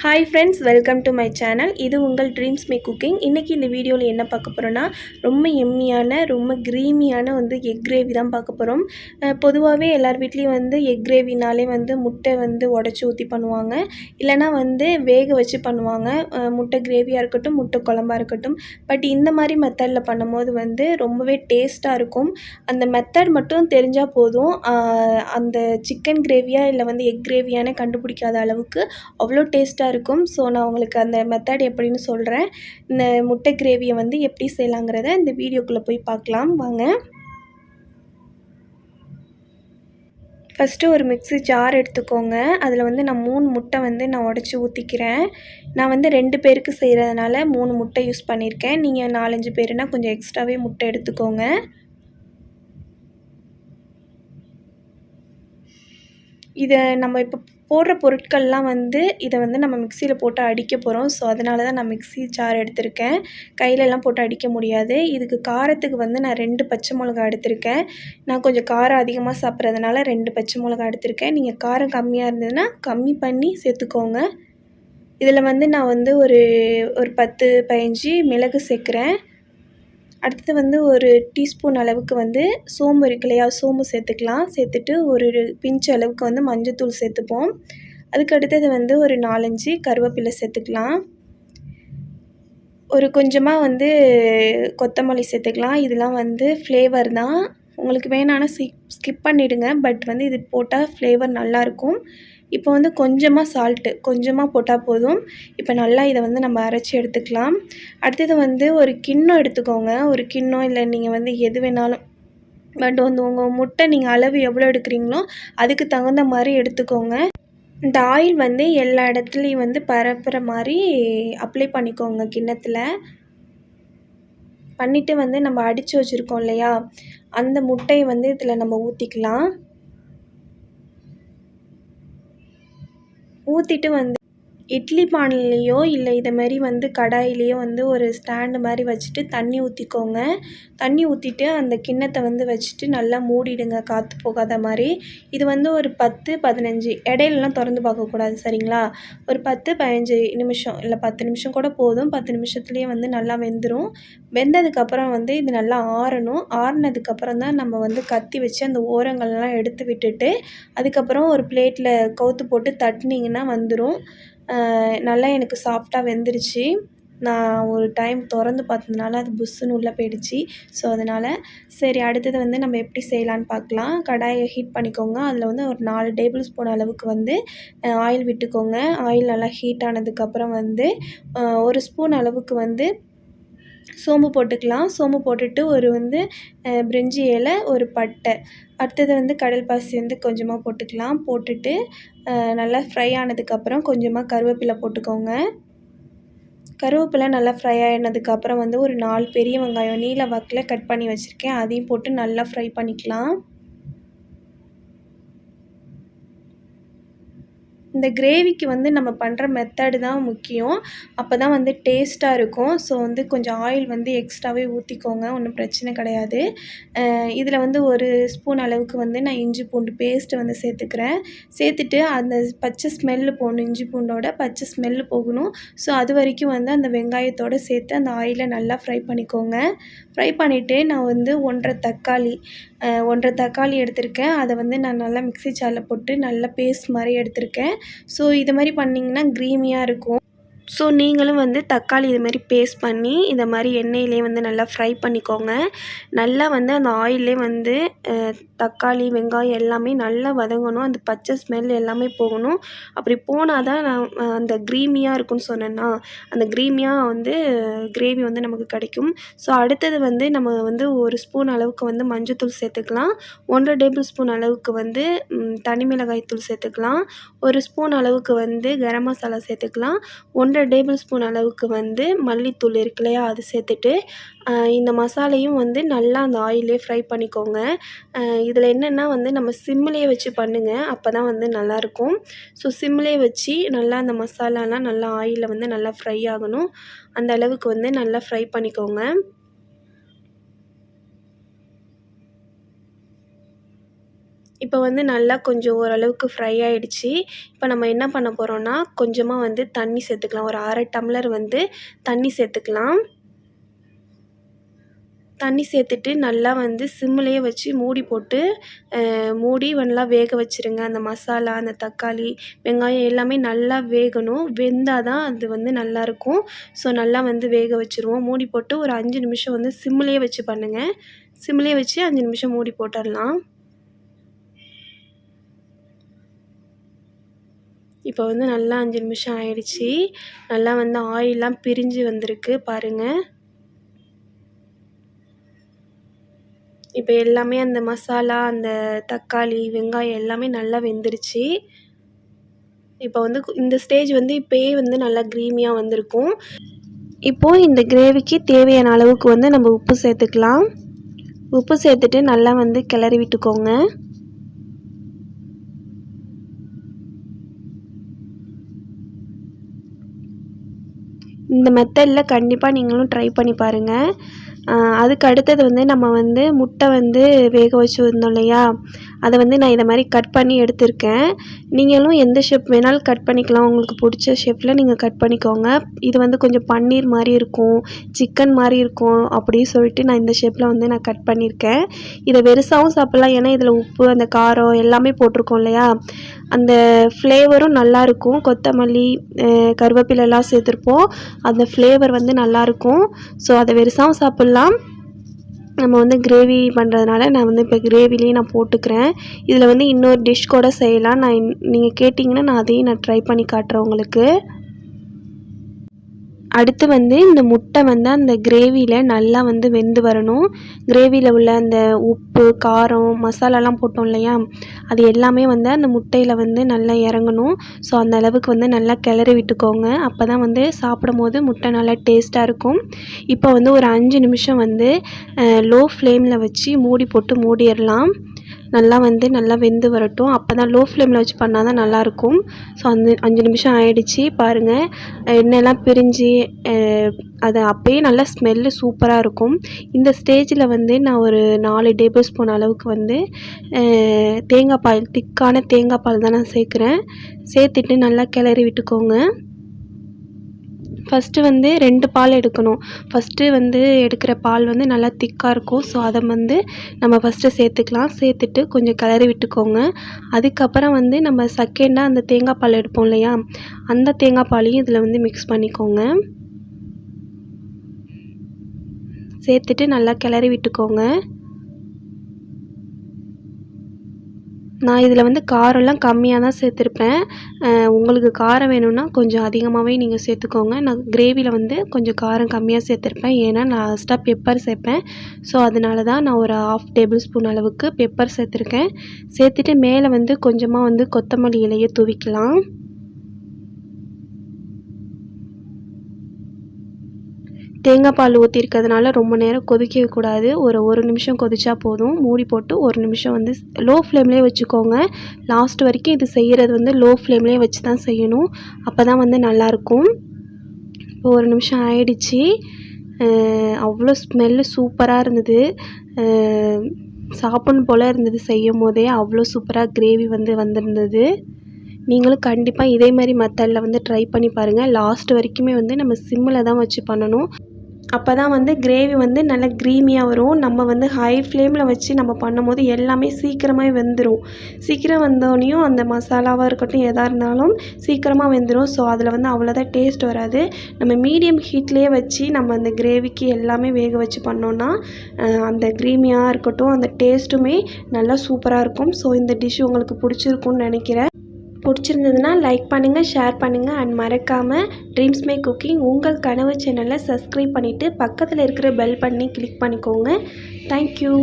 Hi friends, welcome to my channel. இது உங்கள் dreams மே cooking. இன்றைக்கி இந்த வீடியோவில் என்ன பார்க்க போகிறோன்னா ரொம்ப எம்மியான ரொம்ப க்ரீமியான எக் கிரேவி தான் பார்க்க போகிறோம். பொதுவாகவே எல்லார் வீட்லேயும் எக் கிரேவினாலே முட்டை உடச்சி ஊற்றி பண்ணுவாங்க, இல்லைனா வேக வச்சு பண்ணுவாங்க. முட்டை கிரேவியாக இருக்கட்டும், முட்டை குழம்பாக இருக்கட்டும். பட் இந்த மாதிரி மெத்தடில் பண்ணும்போது ரொம்பவே டேஸ்ட்டாக இருக்கும். அந்த மெத்தட் மட்டும் தெரிஞ்சால் போதும், அந்த சிக்கன் கிரேவியாக இல்லை எக் கிரேவியான கண்டுபிடிக்காத அளவுக்கு அவ்வளோ டேஸ்ட்டாக இருக்கும். ஸோ நான் உங்களுக்கு அந்த மெத்தட் எப்படின்னு சொல்கிறேன். இந்த முட்டை கிரேவியை எப்படி செய்யலாங்கிறத இந்த வீடியோக்குள்ளே போய் பார்க்கலாம் வாங்க. ஃபஸ்ட்டு ஒரு மிக்ஸி ஜார் எடுத்துக்கோங்க. அதில் நான் 3 முட்டை நான் உடச்சி ஊற்றிக்கிறேன். நான் 2 பேருக்கு செய்கிறதுனால 3 முட்டை யூஸ் பண்ணியிருக்கேன். நீங்கள் 4-5 பேருனால் கொஞ்சம் எக்ஸ்ட்ராவே முட்டை எடுத்துக்கோங்க. இதை நம்ம இப்போ போடுற பொருட்கள்லாம் இதை நம்ம மிக்சியில் போட்டு அடிக்க போகிறோம். ஸோ அதனால தான் நான் மிக்ஸி ஜார் எடுத்திருக்கேன். கையிலலாம் போட்டு அடிக்க முடியாது. இதுக்கு காரத்துக்கு நான் 2 பச்சை மிளகா எடுத்திருக்கேன். நான் கொஞ்சம் காரம் அதிகமாக சாப்பிட்றதுனால 2 பச்சை மிளகா எடுத்திருக்கேன். நீங்கள் காரம் கம்மியாக இருந்ததுன்னா கம்மி பண்ணி சேர்த்துக்கோங்க. இதில் நான் ஒரு 10-15 மிளகு சேர்க்குறேன். அடுத்தது ஒரு டீஸ்பூன் அளவுக்கு சோம்பு இருக்கு இல்லையா, சோம்பு சேர்த்துக்கலாம். சேர்த்துட்டு ஒரு பிஞ்ச் அளவுக்கு மஞ்சத்தூள் சேர்த்துப்போம். அதுக்கு அடுத்தது ஒரு 4-5 கருவேப்பிலை சேர்த்துக்கலாம். ஒரு கொஞ்சமாக கொத்தமல்லி சேர்த்துக்கலாம். இதெல்லாம் ஃப்ளேவர் தான், உங்களுக்கு வேணான்னா ஸ்கிப் பண்ணிவிடுங்க. பட் இது போட்டால் ஃப்ளேவர் நல்லாயிருக்கும். இப்போ கொஞ்சமாக சால்ட்டு கொஞ்சமாக போட்டால் போதும். இப்போ நல்லா இதை நம்ம அரைச்சி எடுத்துக்கலாம். அடுத்தது ஒரு கிண்ணம் எடுத்துக்கோங்க. ஒரு கிண்ணம் இல்லை நீங்கள் எது வேணாலும், பட் உங்கள் முட்டை நீங்கள் அளவு எவ்வளோ எடுக்கிறீங்களோ அதுக்கு தகுந்த மாதிரி எடுத்துக்கோங்க. இந்த ஆயில் எல்லா இடத்துலையும் பரப்புகிற மாதிரி அப்ளை பண்ணிக்கோங்க கிண்ணத்தில். பண்ணிவிட்டு நம்ம அடித்து வச்சுருக்கோம் இல்லையா, அந்த முட்டையை இதில் நம்ம ஊற்றிக்கலாம். ஊற்றிட்டு இட்லி பானையிலையோ இல்லை இதை மாதிரி கடாயிலையோ ஒரு ஸ்டாண்டு மாதிரி வச்சுட்டு தண்ணி ஊற்றிக்கோங்க. தண்ணி ஊற்றிட்டு அந்த கிண்ணத்தை வச்சுட்டு நல்லா மூடிடுங்க, காற்று போகாத மாதிரி. இது ஒரு 10-15 இடையிலலாம் திறந்து பார்க்கக்கூடாது, சரிங்களா? ஒரு 10-15 நிமிஷம் இல்லை 10 நிமிஷம் கூட போதும். 10 நிமிஷத்துலேயே நல்லா வெந்துடும். வெந்ததுக்கப்புறம் இது நல்லா ஆறணும். ஆறினதுக்கப்புறம் தான் நம்ம கத்தி வச்சு அந்த ஓரங்கள்லாம் எடுத்து விட்டுட்டு அதுக்கப்புறம் ஒரு பிளேட்டில் கவுத்து போட்டு தட்டினீங்கன்னா வந்துடும். நல்லா எனக்கு சாஃப்டாக வெந்துருச்சு. நான் ஒரு டைம் திறந்து பார்த்ததுனால அது புஷ்ஷுன்னு உள்ளே போயிடுச்சு. ஸோ அதனால் சரி, அடுத்தது நம்ம எப்படி செய்யலான்னு பார்க்கலாம். கடாயை ஹீட் பண்ணிக்கோங்க. அதில் ஒரு 4 டேபிள் ஸ்பூன் அளவுக்கு ஆயில் விட்டுக்கோங்க. ஆயில் நல்லா ஹீட் ஆனதுக்கப்புறம் 1 ஸ்பூன் அளவுக்கு சோம்பு போட்டுக்கலாம். சோம்பு போட்டுட்டு ஒரு பிரிஞ்சி இலை, ஒரு பட்டை, அடுத்தது கடல் பாசி கொஞ்சமாக போட்டுக்கலாம். போட்டுட்டு நல்லா ஃப்ரை ஆனதுக்கப்புறம் கொஞ்சமாக கருவேப்பிலை போட்டுக்கோங்க. கருவேப்பிலை நல்லா ஃப்ரை ஆனதுக்கப்புறம் ஒரு 4 பெரிய வெங்காயம் நீல வாக்கில் கட் பண்ணி வச்சுருக்கேன், அதையும் போட்டு நல்லா ஃப்ரை பண்ணிக்கலாம். இந்த கிரேவிக்கு நம்ம பண்ணுற மெத்தடு தான் முக்கியம். அப்போ தான் டேஸ்ட்டாக இருக்கும். ஸோ கொஞ்சம் ஆயில் எக்ஸ்ட்ராவே ஊற்றிக்கோங்க, ஒன்றும் பிரச்சனை கிடையாது. இதில் ஒரு ஸ்பூன் அளவுக்கு நான் இஞ்சி பூண்டு பேஸ்ட்டு சேர்த்துக்கிறேன். சேர்த்துட்டு அந்த பச்சை ஸ்மெல்லு போகணும், இஞ்சி பூண்டோட பச்சை ஸ்மெல்லு போகணும். ஸோ அது வரைக்கும் அந்த வெங்காயத்தோடு சேர்த்து அந்த ஆயிலை நல்லா ஃப்ரை பண்ணிக்கோங்க. ஃப்ரை பண்ணிவிட்டு நான் 1.5 தக்காளி எடுத்திருக்கேன். அதை நான் நல்லா மிக்ஸி ஜாரில் போட்டு நல்லா பேஸ்ட் மாதிரி எடுத்திருக்கேன். ஸோ இது மாதிரி பண்ணிங்கன்னா க்ரீமியாக இருக்கும். ஸோ நீங்களும் தக்காளி இது மாதிரி பேஸ்ட் பண்ணி இந்த மாதிரி எண்ணெயிலே நல்லா ஃப்ரை பண்ணிக்கோங்க. நல்லா அந்த ஆயிலே தக்காளி வெங்காயம் எல்லாமே நல்லா வதங்கணும். அந்த பச்சை ஸ்மெல் எல்லாமே போகணும். அப்படி போனால் தான் நான் அந்த க்ரீமியாக இருக்குன்னு சொன்னேன்னா, அந்த க்ரீமியாக கிரேவி நமக்கு கிடைக்கும். ஸோ அடுத்தது நம்ம 1 ஸ்பூன் அளவுக்கு மஞ்சத்தூள் சேர்த்துக்கலாம். 1 டேபிள் ஸ்பூன் அளவுக்கு தனி மிளகாய் தூள் சேர்த்துக்கலாம். 1 ஸ்பூன் அளவுக்கு கரம் மசாலா சேர்த்துக்கலாம். 1 டேபிள் ஸ்பூன் அளவுக்கு மல்லித்தூள் இருக்கு இல்லையா, அது சேர்த்துட்டு இந்த மசாலையும் நல்லா அந்த ஆயிலே ஃப்ரை பண்ணிக்கோங்க. இதில் என்னென்னா நம்ம சிம்மிலே வச்சு பண்ணுங்கள், அப்போ தான் நல்லாயிருக்கும். ஸோ சிம்மிலே வச்சு நல்லா அந்த மசாலாலாம் நல்லா ஆயிலில் நல்லா ஃப்ரை ஆகணும். அந்த அளவுக்கு நல்லா ஃப்ரை பண்ணிக்கோங்க. இப்போ வந்து நல்லா கொஞ்சம் ஓரளவுக்கு ஃப்ரை ஆகிடுச்சி. இப்போ நம்ம என்ன பண்ண போகிறோன்னா கொஞ்சமாக வந்து தண்ணி சேர்த்துக்கலாம். ஒரு 1/2 டம்ளர் வந்து தண்ணி சேர்த்துக்கலாம். தண்ணி சேர்த்துட்டு நல்லா வந்து சிம்மிலேயே வச்சு மூடி போட்டு மூடி நல்லா வேக வச்சுருங்க. அந்த மசாலா, அந்த தக்காளி, வெங்காயம் எல்லாமே நல்லா வேகணும். வெந்தால் தான் அது வந்து நல்லாயிருக்கும். ஸோ நல்லா வந்து வேக வச்சுருவோம். மூடி போட்டு ஒரு 5 நிமிஷம் வந்து சிம்மிலேயே வச்சு பண்ணுங்கள். சிம்மிலேயே வச்சு 5 நிமிஷம் மூடி போட்டுடலாம். இப்போ வந்து நல்லா 5 நிமிஷம் ஆயிடுச்சு. நல்லா வந்து ஆயிலெலாம் பிரிஞ்சு வந்திருக்கு பாருங்கள். இப்போ எல்லாமே அந்த மசாலா, அந்த தக்காளி, வெங்காயம் எல்லாமே நல்லா வெந்துருச்சு. இப்போ வந்து இந்த ஸ்டேஜ் வந்து இப்போயே வந்து நல்லா க்ரீமியாக வந்திருக்கும். இப்போது இந்த கிரேவிக்கு தேவையான அளவுக்கு வந்து நம்ம உப்பு சேர்த்துக்கலாம். உப்பு சேர்த்துட்டு நல்லா வந்து கிளறி விட்டுக்கோங்க. இந்த மெத்தடில் கண்டிப்பாக நீங்களும் ட்ரை பண்ணி பாருங்கள். அதுக்கு அடுத்தது வந்து நம்ம வந்து முட்டை வந்து வேக வச்சு இருந்தோம் இல்லையா, அதை வந்து நான் இதை மாதிரி கட் பண்ணி எடுத்திருக்கேன். நீங்களும் எந்த ஷேப் வேணாலும் கட் பண்ணிக்கலாம். உங்களுக்கு பிடிச்ச ஷேப்பில் நீங்கள் கட் பண்ணிக்கோங்க. இது வந்து கொஞ்சம் பன்னீர் மாதிரி இருக்கும், சிக்கன் மாதிரி இருக்கும் அப்படின்னு சொல்லிட்டு நான் இந்த ஷேப்பில் வந்து நான் கட் பண்ணியிருக்கேன். இதை வெறுசாகவும் சாப்பிட்லாம். ஏன்னா இதில் உப்பு, அந்த காரம் எல்லாமே போட்டிருக்கோம் இல்லையா, அந்த ஃப்ளேவரும் நல்லாயிருக்கும். கொத்தமல்லி, கருவேப்பிலெல்லாம் சேர்த்துருப்போம். அந்த ஃப்ளேவர் வந்து நல்லாயிருக்கும். ஸோ அதை வெறுசாகவும் சாப்பிட்லாம். நம்ம வந்து கிரேவி பண்ணுறதுனால நான் வந்து இப்போ கிரேவிலேயே நான் போட்டுக்கிறேன். இதில் வந்து இன்னொரு டிஷ் கூட செய்யலாம். நீங்கள் கேட்டிங்கன்னா நான் அதையும் நான் ட்ரை பண்ணி காட்டுறேன் உங்களுக்கு. அடுத்து வந்து இந்த முட்டை வந்து அந்த கிரேவியில் நல்லா வந்து வெந்து வரணும். கிரேவியில் உள்ள அந்த உப்பு, காரம், மசாலாலாம் போட்டோம் இல்லையா, அது எல்லாமே வந்து அந்த முட்டையில் வந்து நல்லா இறங்கணும். ஸோ அந்த அளவுக்கு வந்து நல்லா கிளறி விட்டுக்கோங்க. அப்போ தான் வந்து சாப்பிடும் போது முட்டை நல்லா டேஸ்ட்டாக இருக்கும். இப்போ வந்து ஒரு 5 நிமிஷம் வந்து லோ ஃப்ளேமில் வச்சு மூடி போட்டு மூடிடலாம். நல்லா வந்து நல்லா வெந்து வரட்டும். அப்போ தான் லோ ஃப்ளேமில் வச்சு பண்ணால் தான் நல்லாயிருக்கும். ஸோ 5 நிமிஷம் ஆயிடுச்சு பாருங்கள். எண்ணெயெல்லாம் பிரிஞ்சு அது அப்போயே நல்லா ஸ்மெல்லு சூப்பராக இருக்கும். இந்த ஸ்டேஜில் வந்து நான் ஒரு 4 டேபிள் ஸ்பூன் அளவுக்கு வந்து தேங்காய் பால், திக்கான தேங்காய் பால் தான் நான் சேர்க்குறேன். சேர்த்துட்டு நல்லா கிளறி விட்டுக்கோங்க. ஃபஸ்ட்டு வந்து 2 பால் எடுக்கணும். ஃபஸ்ட்டு வந்து எடுக்கிற பால் வந்து நல்லா திக்காக இருக்கும். ஸோ அதை வந்து நம்ம ஃபஸ்ட்டு சேர்த்துக்கலாம். சேர்த்துட்டு கொஞ்சம் கிளறி விட்டுக்கோங்க. அதுக்கப்புறம் வந்து நம்ம செகண்டாக அந்த தேங்காய் பால் எடுப்போம் இல்லையா, அந்த தேங்காய் பாலையும் இதில் வந்து மிக்ஸ் பண்ணிக்கோங்க. சேர்த்துட்டு நல்லா கிளறி விட்டுக்கோங்க. நான் இதில் வந்து காரம்லாம் கம்மியாக தான் சேர்த்துருப்பேன். உங்களுக்கு காரம் வேணும்னா கொஞ்சம் அதிகமாகவே நீங்கள் சேர்த்துக்கோங்க. நான் கிரேவியில் வந்து கொஞ்சம் காரம் கம்மியாக சேர்த்துருப்பேன். ஏன்னா நான் லாஸ்ட்டாக பெப்பர் சேர்ப்பேன். ஸோ அதனால தான் நான் ஒரு 1/2 டேபிள் ஸ்பூன் அளவுக்கு பெப்பர் சேர்த்துருக்கேன். சேர்த்துட்டு மேலே வந்து கொஞ்சமாக வந்து கொத்தமல்லி இலையை தூவிக்கலாம். தேங்காய் பால் ஊற்றிருக்கிறதுனால ரொம்ப நேரம் கொதிக்க கூடாது. ஒரு நிமிஷம் கொதிச்சா போதும். மூடி போட்டு 1 நிமிஷம் வந்து லோ ஃப்ளேம்லேயே வச்சுக்கோங்க. லாஸ்ட் வரைக்கும் இது செய்கிறது வந்து லோ ஃப்ளேம்லேயே வச்சு தான் செய்யணும். அப்போ தான் வந்து நல்லாயிருக்கும். இப்போ 1 நிமிஷம் ஆயிடுச்சு. அவ்வளோ ஸ்மெல்லு சூப்பராக இருந்தது. சாப்பிடணும் போல் இருந்தது. செய்யும் போதே அவ்வளோ சூப்பராக கிரேவி வந்து வந்திருந்தது. நீங்களும் கண்டிப்பாக இதே மாதிரி மெத்தடில் வந்து ட்ரை பண்ணி பாருங்கள். லாஸ்ட் வரைக்குமே வந்து நம்ம சிம்மில் தான் வச்சு பண்ணணும். அப்போ தான் வந்து கிரேவி வந்து நல்லா க்ரீமியாக வரும். நம்ம வந்து ஹை ஃப்ளேமில் வச்சு நம்ம பண்ணும்போது எல்லாமே சீக்கிரமாக வெந்துடும். சீக்கிரம் வந்தோடனையும் அந்த மசாலாவாக இருக்கட்டும் எதாக இருந்தாலும் சீக்கிரமாக வெந்துடும். ஸோ அதில் வந்து அவ்வளோதான் டேஸ்ட் வராது. நம்ம மீடியம் ஹீட்லேயே வச்சு நம்ம அந்த கிரேவிக்கு எல்லாமே வேக வச்சு பண்ணோன்னா அந்த க்ரீமியாக இருக்கட்டும் அந்த டேஸ்ட்டுமே நல்லா சூப்பராக இருக்கும். ஸோ இந்த டிஷ் உங்களுக்கு பிடிச்சிருக்கும்னு நினைக்கிறேன். பிடிச்சிருந்ததுன்னா லைக் பண்ணுங்கள், ஷேர் பண்ணுங்கள் அண்ட் மறக்காமல் ட்ரீம்ஸ் மேக் குக்கிங் உங்கள் கனவு சேனலை சப்ஸ்கிரைப் பண்ணிவிட்டு பக்கத்தில் இருக்கிற பெல் பண்ணி கிளிக் பண்ணிக்கோங்க. தேங்க்யூ.